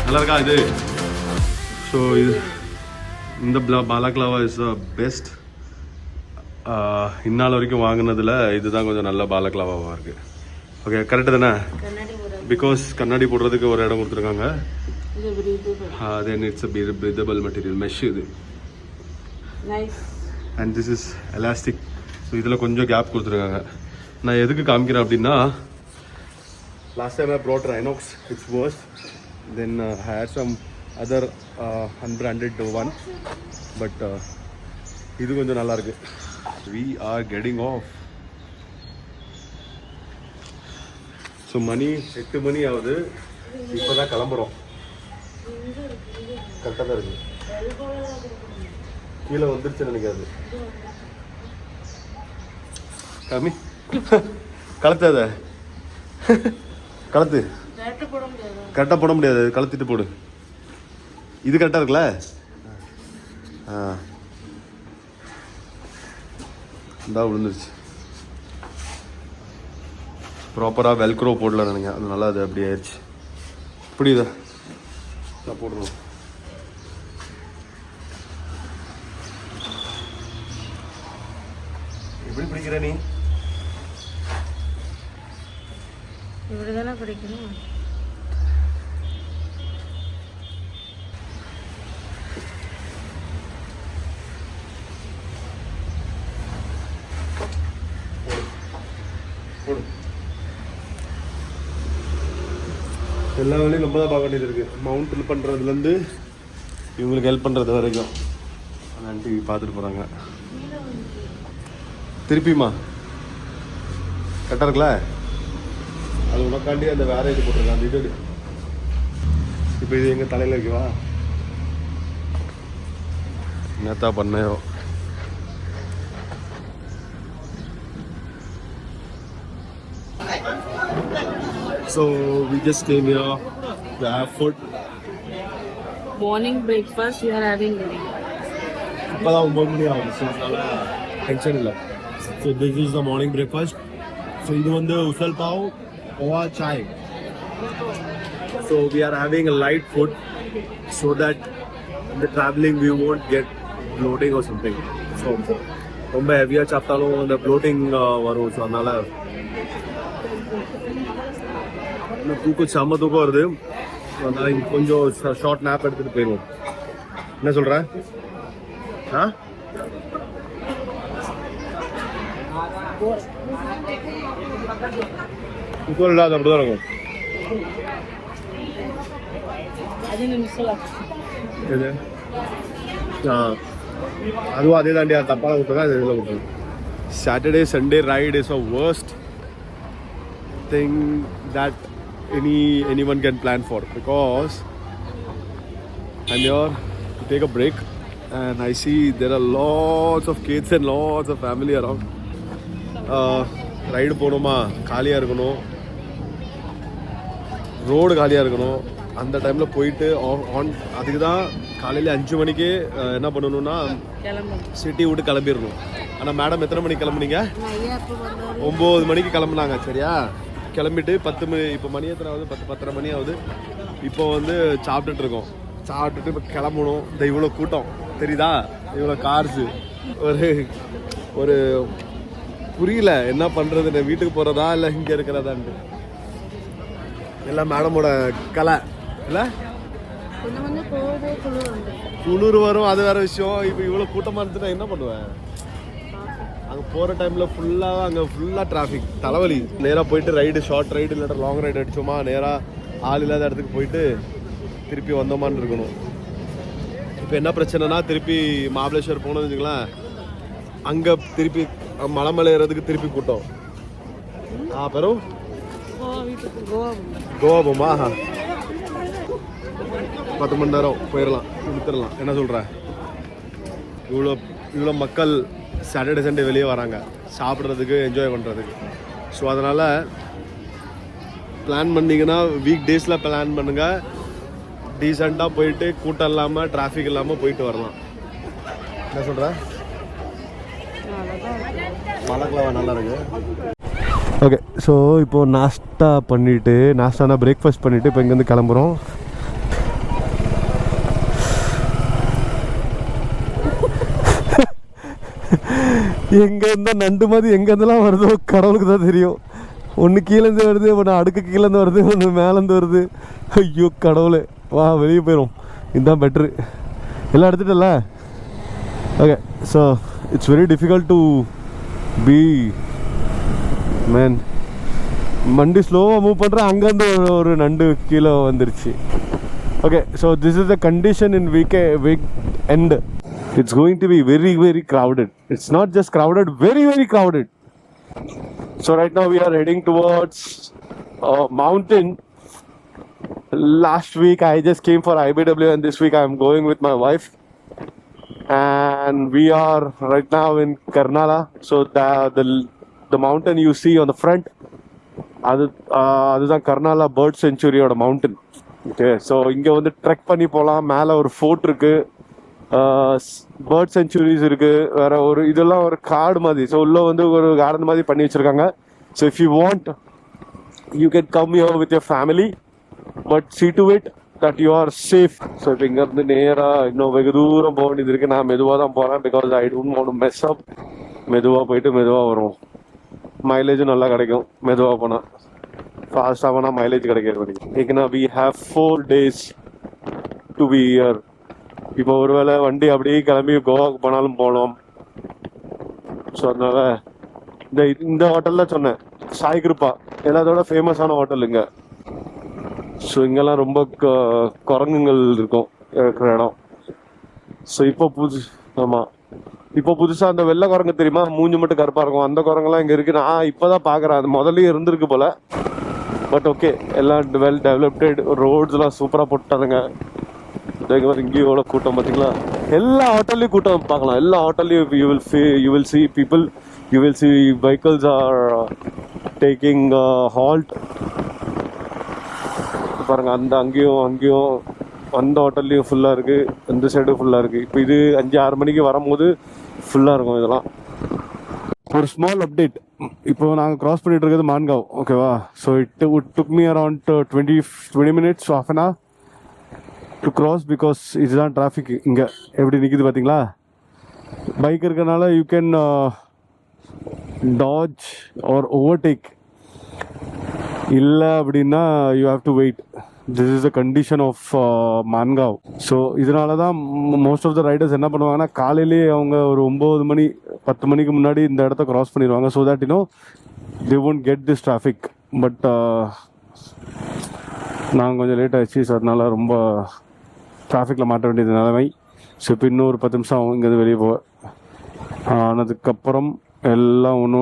நல்லா இருக்கா இது? ஸோ இது இந்த பாலக்லாவா இஸ் த பெஸ்ட். இந்நாள் வரைக்கும் வாங்கினதில் இதுதான் கொஞ்சம் நல்ல பாலக்லாவாக இருக்குது. ஓகே, கரெக்டு தானே? பிகாஸ் கண்ணாடி போடுறதுக்கு ஒரு இடம் கொடுத்துருக்காங்க. Then it's a breathable material mesh இது. And this is elastic. So இதில் கொஞ்சம் கேப் கொடுத்துருக்காங்க. நான் எதுக்கு காமிக்கிறேன் அப்படின்னா, last time I brought Rynox, it's worst. Then had some other unbranded one, but இது கொஞ்சம் நல்லாயிருக்கு. We are getting off. So மணி 8 மணி ஆகுது. இப்போ தான் கிளம்புறோம். கரெக்டாக தான் இருக்குது. கீழே வந்துருச்சுன்னு நினைக்காது. கம்மி கலத்தாத, கலத்து. கரெக்டாக போட முடியாது, கலத்திட்டு போடு. இது கரெக்டாக இருக்குல்ல? இந்தா விழுந்துருச்சு. ப்ராப்பராக வெல்க்ரோ போடல நினைக்கிறேன், அதனால அது அப்படி ஆயிடுச்சு. புரியுதா? நான் போடுறோம். எப்படி பிடிக்கிற நீ? இப்படிதானே பிடிக்கணும். எல்லா வேலையும் நம்ம தான் பார்க்க வேண்டியது இருக்குது. மவுண்ட் பண்ணுறதுலேருந்து இவங்களுக்கு ஹெல்ப் பண்ணுறது வரைக்கும். அந்த ஆண்டி பார்த்துட்டு போகிறாங்க. திருப்பிமா கரெக்டாக இருக்குல்ல? அது உனக்காண்டி அந்த வேற இது போட்டிருக்கேன், அந்த இது. இப்போ இது எங்கள் தலையில் வைக்கவா? என்னத்தா பண்ணையோ. So we just came here to have food. Morning breakfast we are having today. இப்போதான் 9 மணி ஆகுது. ஸோ அதனால டென்ஷன் இல்லை. So this is the morning breakfast. So இது வந்து உசல் pav, poha, chai. So we are having a light food so that in the traveling we won't get bloating or something. So ரொம்ப ஹெவியாக சாப்பிட்டாலும் இந்த bloating வரும். So அதனால தூக்கம் செம்ம தூக்கம் வருது. அதனால இங்கே கொஞ்சம் ஷார்ட் நேப் எடுத்துகிட்டு போயிடுவோம். என்ன சொல்கிற? இப்போ இல்லாத அப்படிதான் இருக்கும். எது? அதுவும் அதே தாண்டி தப்பான கொடுத்தா அது இதில் கொடுத்தது. Saturday Sunday right is a worst thing that anyone can plan for, because I'm here to take a break and I see there are lots of kids and lots of family around. Ride போகணுமா, காலியாக இருக்கணும், road காலியாக இருக்கணும். அந்த டைமில் போயிட்டு அதுக்கு தான் காலையில் 5 மணிக்கு என்ன பண்ணணும்னா சிட்டி விட்டு கிளம்பிடணும். ஆனால் மேடம் எத்தனை மணிக்கு கிளம்புனீங்க? 9 மணிக்கு கிளம்புனாங்க. சரியா? கிளம்பிட்டு 10 மணி, இப்போ மணி எத்தனை ஆகுது? 10-10:30 மணி ஆகுது. இப்போ வந்து சாப்பிட்டுட்டு இருக்கோம். சாப்பிட்டுட்டு இப்போ கிளம்பணும். இந்த இவ்வளோ கூட்டம் தெரியுதா? இவ்வளோ கார்ஸு. ஒரு புரியல என்ன பண்ணுறதுன்னு. வீட்டுக்கு போகிறதா இல்லை இங்கே இருக்கிறதான்ட்டு. எல்லாம் மேடமோட கலை இல்லை? குளிர் வரும், அது வேறு விஷயம். இப்போ இவ்வளோ கூட்டமாக இருந்துட்டு என்ன பண்ணுவேன்? அங்கே போகிற டைமில் ஃபுல்லாக அங்கே ஃபுல்லாக டிராஃபிக், தலைவலி. நேராக போயிட்டு ரைடு, ஷார்ட் ரைடு இல்லாட்ட லாங் ரைடு அடித்தோமா, நேராக ஆள் இல்லாத இடத்துக்கு போயிட்டு திருப்பி வந்தோமான்னு இருக்கணும். இப்போ என்ன பிரச்சனைனா, திருப்பி மகாபலேஸ்வர் போனோம்னு வச்சுக்கலாம், அங்கே திருப்பி மலை மேலே ஏறதுக்கு திருப்பி கூட்டம். அப்புறம் கோவா போமா 10 மணி நேரம் போயிடலாம், கொடுத்துடலாம். என்ன சொல்கிற? இவ்வளோ மக்கள் சாட்டர்டே சண்டே வெளியே வராங்க சாப்பிட்றதுக்கு, என்ஜாய் பண்ணுறதுக்கு. ஸோ அதனால் பிளான் பண்ணிங்கன்னா வீக் டேஸில் பிளான் பண்ணுங்கள். டீசெண்டாக போயிட்டு கூட்டம் இல்லாமல் டிராஃபிக் இல்லாமல் போயிட்டு வரலாம். என்ன சொல்கிற? பாலக்லாவா நல்லா இருக்கு. ஓகே, ஸோ இப்போது நாஸ்டானா பிரேக்ஃபாஸ்ட் பண்ணிவிட்டு இப்போ இங்கேருந்து கிளம்புறோம். எங்கே இருந்தால் நண்டு மாதிரி எங்கேருந்துலாம் வருதோ கடவுளுக்கு தான் தெரியும். ஒன்று கீழேருந்து வருது, ஒன்று அடுக்கு கீழேருந்து வருது, ஒன்று மேலேருந்து வருது. ஐயோ கடவுளே, வா வெளியே போயிடும், இதுதான் பெட்ரு. எல்லாம் எடுத்துட்டல. Okay, so it's very difficult to be man. வண்டி ஸ்லோவாக மூவ் பண்ணுறேன், அங்கேருந்து ஒரு நண்டு கீழே வந்துருச்சு. Okay, so this is the condition in week end. It's going to be very, very crowded. It's not just crowded, very, very crowded. So right now we are heading towards a mountain. Last week I just came for IBW and this week I am going with my wife. And we are right now in Karnala. So the mountain you see on the front, அதுதான் கர்நாலா bird சென்ச்சுரியோட mountain. Okay, so இங்கே வந்து trek பண்ணி போகலாம். மேலே ஒரு fort இருக்குது, bird centuries இருக்குது, வேறு ஒரு இதெல்லாம் ஒரு காடு மாதிரி. ஸோ உள்ளே வந்து ஒரு கார்டன் மாதிரி பண்ணி வச்சுருக்காங்க. So if you want you can come here with your family, but see to it that you are safe. So இப்போ இங்கேருந்து நேராக இன்னும் வெகு தூரம் போக வேண்டியது இருக்குது. நான் மெதுவாக தான் போகிறேன், because I don't want to mess அப். மெதுவாக போயிட்டு மெதுவாக வருவோம், மைலேஜும் நல்லா கிடைக்கும். மெதுவாக போனால், ஃபாஸ்ட்டாக போனால் மைலேஜ் கிடைக்கிறது. ஏன்னா we have 4 days to be here. இப்போ ஒருவேளை வண்டி அப்படியே கிளம்பி கோவாக்கு போனாலும் போகலாம். ஸோ அதனால இந்த ஹோட்டல் தான் சொன்னேன், சாய் கிருப்பா, எல்லாத்தோட ஃபேமஸான ஹோட்டல் இங்கே. ஸோ இங்கெல்லாம் ரொம்ப குரங்குங்கள் இருக்கும் இருக்கிற இடம். ஸோ இப்போ ஆமாம், இப்போ புதுசாக அந்த வெள்ளை குரங்கு தெரியுமா, மூஞ்சி மட்டும் கருப்பாக இருக்கும், அந்த குரங்கெல்லாம் இங்கே இருக்குது. நான் இப்போ தான் பார்க்குறேன், அது முதல்ல இருந்திருக்கு போல். பட் ஓகே, எல்லாம் வெல் டெவலப்டட், ரோட்ஸ்லாம் சூப்பராக போட்டாருங்க. இங்கேயும் எவ்வளோ கூட்டம் பார்த்தீங்களா. எல்லா ஹோட்டல்லையும் கூட்டம் பார்க்கலாம். எல்லா ஹோட்டல்லையும் you will see people, you will see vehicles are taking halt. பாருங்க, அங்கேயும் அந்த ஹோட்டல்லையும் ஃபுல்லாக இருக்குது, அந்த சைடும் ஃபுல்லாக இருக்குது. இப்போ இது 5-6 மணிக்கு வரும்போது ஃபுல்லாக இருக்கும் இதெல்லாம். ஒரு ஸ்மால் அப்டேட், இப்போ நாங்கள் க்ராஸ் பண்ணிட்டு இருக்கிறது மான்காவ். ஓகேவா, so it took me around 20 minutes to half an hour to cross, because இதுதான் டிராஃபிக். இங்கே எப்படி நிற்கிது பார்த்தீங்களா. பைக் இருக்கிறனால you can dodge or overtake, இல்லை அப்படின்னா you have to wait. This is the condition of Mangaon. So இதனால தான் மோஸ்ட் ஆஃப் த ரைடர்ஸ் என்ன பண்ணுவாங்கன்னா, காலையிலேயே அவங்க ஒரு 9 மணி 10 மணிக்கு முன்னாடி இந்த இடத்த க்ராஸ் பண்ணிடுவாங்க. So that you know they won't get this traffic. But நாங்கள் கொஞ்சம் லேட் ஆகிடுச்சு. ஸோ அதனால ரொம்ப டிராஃபிக்கில் மாட்ட வேண்டியது நிலைமை. ஸோ இப்போ இன்னும் ஒரு 10 நிமிஷம் ஆகும் இங்கேருந்து வெளியே போக. ஆனதுக்கப்புறம் எல்லாம் ஒன்று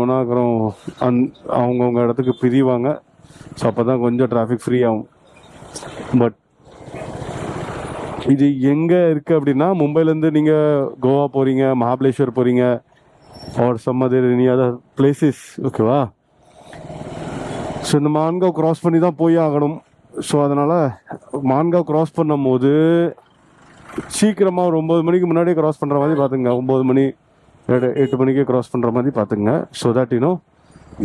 ஒன்றா அப்புறம் அவங்கவுங்க இடத்துக்கு பிரிவாங்க. ஸோ அப்போ தான் கொஞ்சம் டிராஃபிக் ஃப்ரீ ஆகும். பட் இது எங்கே இருக்குது அப்படின்னா, மும்பைலேருந்து நீங்கள் கோவா போகிறீங்க, மகாபலேஸ்வர் போகிறீங்க, or some other any other places. ஓகேவா, ஸோ இந்த மான்காவ் க்ராஸ் பண்ணி தான் போய் ஆகணும். ஸோ அதனால் மான்காவ் க்ராஸ் பண்ணும் போது சீக்கிரமாக ஒரு 9 மணிக்கு முன்னாடியே க்ராஸ் பண்ணுற மாதிரி பார்த்துங்க. 9 மணி 8 மணிக்கே க்ராஸ் பண்ணுற மாதிரி பார்த்துங்க. ஸோ தட் யூனோ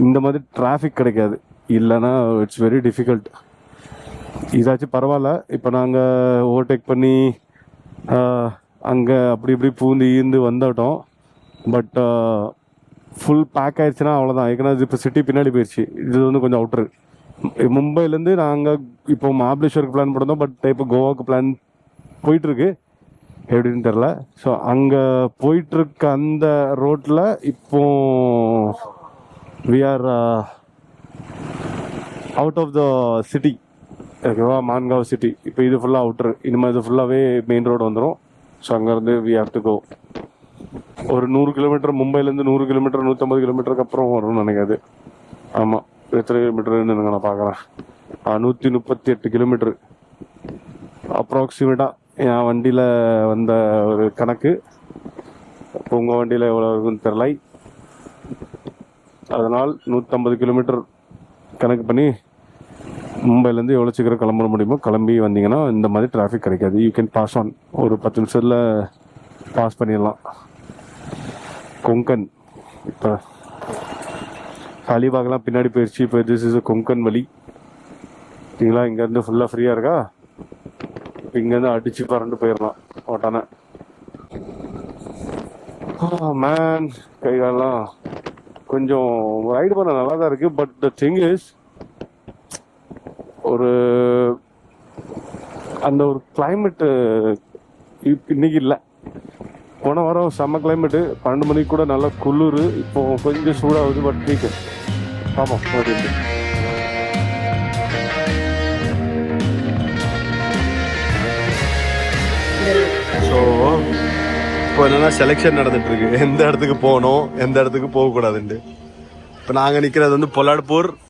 இந்த மாதிரி டிராஃபிக் கிடைக்காது. இல்லைன்னா இட்ஸ் வெரி டிஃபிகல்ட். இதாச்சும் பரவாயில்ல, இப்போ நாங்கள் ஓவர்டேக் பண்ணி அங்கே அப்படி இப்படி பூந்து ஈந்து வந்துட்டோம். பட் ஃபுல் பேக் ஆயிடுச்சுன்னா அவ்வளோதான். ஏன்னா இது இப்போ சிட்டி பின்னாடி போயிடுச்சு. இது வந்து கொஞ்சம் அவுட்ரு. மும்பைலேருந்து நாங்கள் இப்போ மகாபலேஸ்வருக்கு பிளான் பண்ணிருந்தோம். பட் இப்போ கோவாவுக்கு பிளான் போயிட்டுருக்கு, எப்படின்னு தெரில. ஸோ அங்கே போயிட்டுருக்க அந்த ரோட்டில் இப்போ we are out of the city. ஓகேவா, மான்காவ் சிட்டி. இப்போ இது ஃபுல்லாக அவுட்ரு. இனிமேல் இது ஃபுல்லாகவே மெயின் ரோடு வந்துடும். ஸோ அங்கேருந்து வி ஹேவ் டு கோ. ஒரு 100 கிலோமீட்டர், மும்பைலேருந்து 100 கிலோமீட்டர் 150 கிலோமீட்டருக்கு அப்புறம் வரும்னு நினைக்காது. ஆமாம், எத்தனை கிலோமீட்டர்னு நான் பார்க்குறேன். 138 கிலோமீட்டரு அப்ராக்சிமேட்டாக என் வண்டியில் வந்த ஒரு கணக்கு. இப்போ உங்கள் வண்டியில் எவ்வளோ இருக்குன்னு தெரில. அதனால் 150 கிலோமீட்டர் கணக்கு பண்ணி மும்பைலேருந்து எவ்வளோ சீக்கிரம் கிளம்ப முடியுமோ கிளம்பி வந்தீங்கன்னா இந்த மாதிரி டிராஃபிக் கிடைக்காது. You can pass on. ஒரு 10 நிமிஷத்தில் பாஸ் பண்ணிடலாம். கொங்கன் இப்போ அலிபாக்லாம் பின்னாடி போயிடுச்சு. இப்போ திஸ் இஸ் கொங்கன் வழி. சரிங்களா, இங்கேருந்து ஃபுல்லாக ஃப்ரீயாக இருக்கா. இப்போ இங்கேருந்து அடித்து பறந்து போயிடலாம் ஓட்டான. மேன் கை காலெல்லாம் கொஞ்சம் ரைடு பண்ண நல்லா தான் இருக்கு. பட் த திங் இஸ் ஒரு அந்த ஒரு கிளைமேட்டு இன்னைக்கு இல்லை. போன வாரம் செம்ம கிளைமேட்டு, 12 மணிக்கு கூட நல்லா குளிர். இப்போ கொஞ்சம் சூடாகுது. பட் வீக்கு பார்ப்போம் அப்படின்னு. ஸோ இப்போ என்னன்னா செலெக்ஷன் நடந்துட்டு இருக்கு, எந்த இடத்துக்கு போகணும் எந்த இடத்துக்கு போகக்கூடாதுன்ட்டு. இப்போ நாங்கள் நிற்கிறது வந்து பொலாட்பூர்